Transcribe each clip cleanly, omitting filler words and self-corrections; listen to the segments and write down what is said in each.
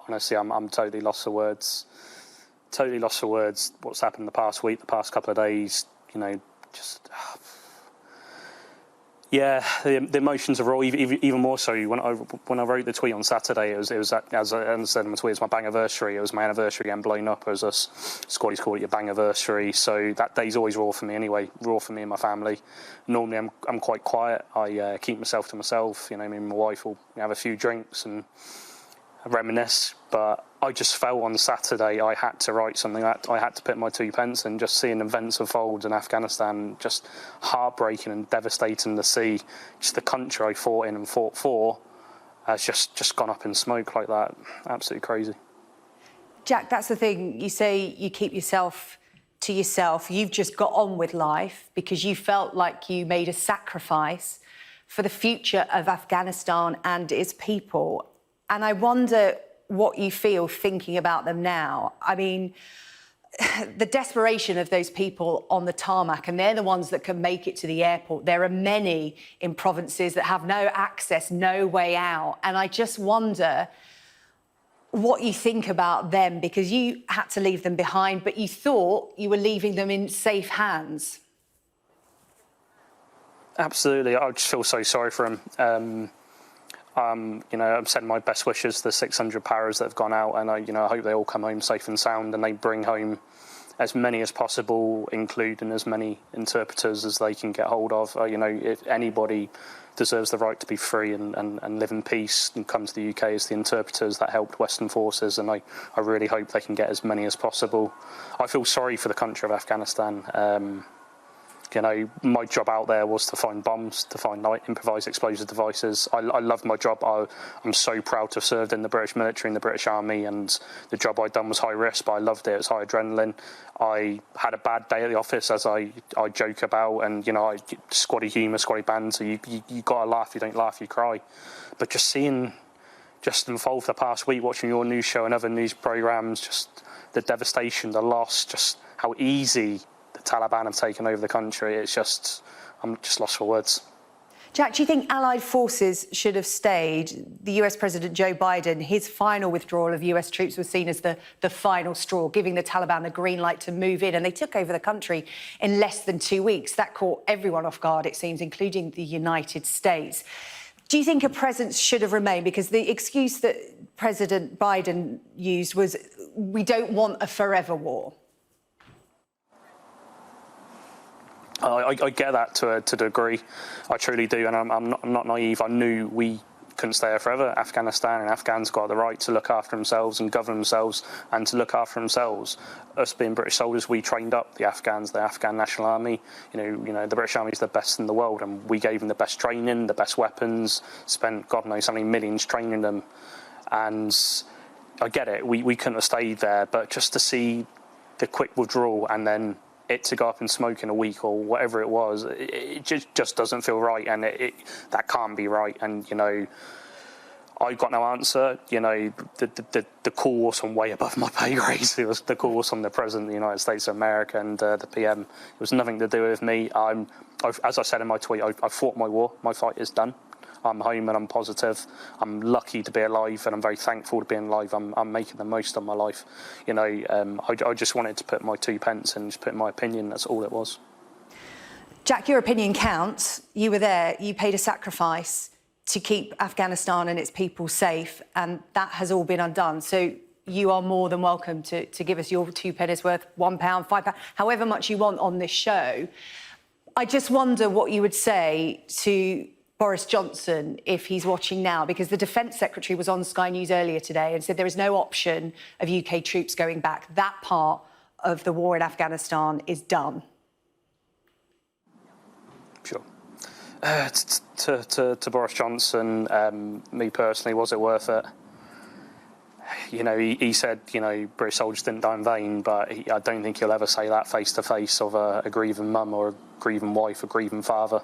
honestly, I'm totally lost for words. Totally lost for words. What's happened the past week, the past couple of days, just... Yeah, the emotions are raw. Even more so when I wrote the tweet on Saturday. It was as I said in my tweet, it's my bangiversary. It was my anniversary getting blown up. It was us squaddies called it your bangiversary. So that day's always raw for me anyway. Raw for me and my family. Normally I'm quite quiet. I keep myself to myself. Me and my wife will have a few drinks and reminisce. But I just felt on Saturday I had to write something. I had to put my 2 pence in. Just seeing events unfold in Afghanistan, just heartbreaking and devastating to see. Just the country I fought in and fought for has just gone up in smoke like that. Absolutely crazy. Jack, that's the thing. You say you keep yourself to yourself. You've just got on with life because you felt like you made a sacrifice for the future of Afghanistan and its people. And I wonder what you feel thinking about them now. I mean, the desperation of those people on the tarmac, and they're the ones that can make it to the airport. There are many in provinces that have no access, no way out. And I just wonder what you think about them, because you had to leave them behind, but you thought you were leaving them in safe hands. Absolutely. I just feel so sorry for them. I'm sending my best wishes to the 600 paras that have gone out, and I hope they all come home safe and sound, and they bring home as many as possible, including as many interpreters as they can get hold of. If anybody deserves the right to be free and live in peace and come to the UK, as the interpreters that helped Western forces, and I really hope they can get as many as possible. I feel sorry for the country of Afghanistan. My job out there was to find bombs, to find improvised explosive devices. I love my job. I'm so proud to have served in the British military and the British Army, and the job I'd done was high risk, but I loved it. It was high adrenaline. I had a bad day at the office, as I joke about, and, squaddy humour, squaddy banter. You got to laugh. You don't laugh, you cry. But just seeing, involved the past week, watching your news show and other news programmes, just the devastation, the loss, just how easy the Taliban have taken over the country. I'm just lost for words. Jack, do you think Allied forces should have stayed? The US President Joe Biden, his final withdrawal of US troops was seen as the final straw, giving the Taliban the green light to move in, and they took over the country in less than 2 weeks. That caught everyone off guard, it seems, including the United States. Do you think a presence should have remained? Because the excuse that President Biden used was, we don't want a forever war. I get that to a degree. I truly do, and I'm not naive. I knew we couldn't stay there forever. Afghanistan and Afghans got the right to look after themselves and govern themselves and to look after themselves. Us being British soldiers, we trained up the Afghans, the Afghan National Army. The British Army is the best in the world, and we gave them the best training, the best weapons, spent God knows how many millions training them. And I get it, we couldn't have stayed there, but just to see the quick withdrawal and then it to go up in smoke in a week or whatever it was, it just doesn't feel right, and that can't be right. And I got no answer. The call was from way above my pay grade. It was the call was from the President of the United States of America and the PM. It was nothing to do with me. As I said in my tweet, I fought my war. My fight is done. I'm home and I'm positive. I'm lucky to be alive, and I'm very thankful to be alive. I'm making the most of my life. I just wanted to put my 2 pence and just put my opinion. That's all it was. Jack, your opinion counts. You were there. You paid a sacrifice to keep Afghanistan and its people safe, and that has all been undone. So you are more than welcome to give us your 2 pennies worth, £1, £5, however much you want on this show. I just wonder what you would say to Boris Johnson if he's watching now, because the Defence Secretary was on Sky News earlier today and said there is no option of UK troops going back. That part of the war in Afghanistan is done. Sure. To Boris Johnson, me personally, was it worth it? He said, British soldiers didn't die in vain, but I don't think he'll ever say that face to face of a grieving mum or a grieving wife, a grieving father.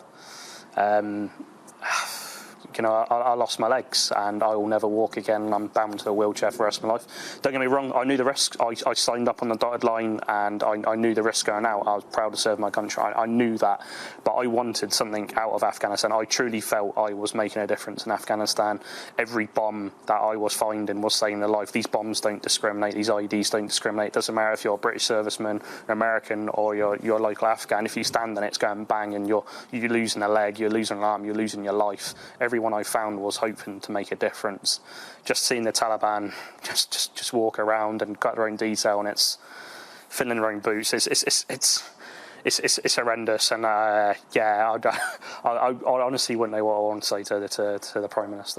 you know, I lost my legs and I will never walk again, and I'm bound to a wheelchair for the rest of my life. Don't get me wrong, I knew the risks. I signed up on the dotted line, and I knew the risk going out. I was proud to serve my country. I knew that, but I wanted something out of Afghanistan. I truly felt I was making a difference in Afghanistan. Every bomb that I was finding was saving their life. These bombs don't discriminate. These IEDs don't discriminate. It doesn't matter if you're a British serviceman, an American, or you're a local Afghan. If you stand on it, it's going bang, and you're losing a leg, you're losing an arm, you're losing your life. Everyone I found was hoping to make a difference. Just seeing the Taliban just walk around and cut their own detail, and it's filling their own boots. It's horrendous, and I honestly wouldn't know what I want to say to the Prime Minister.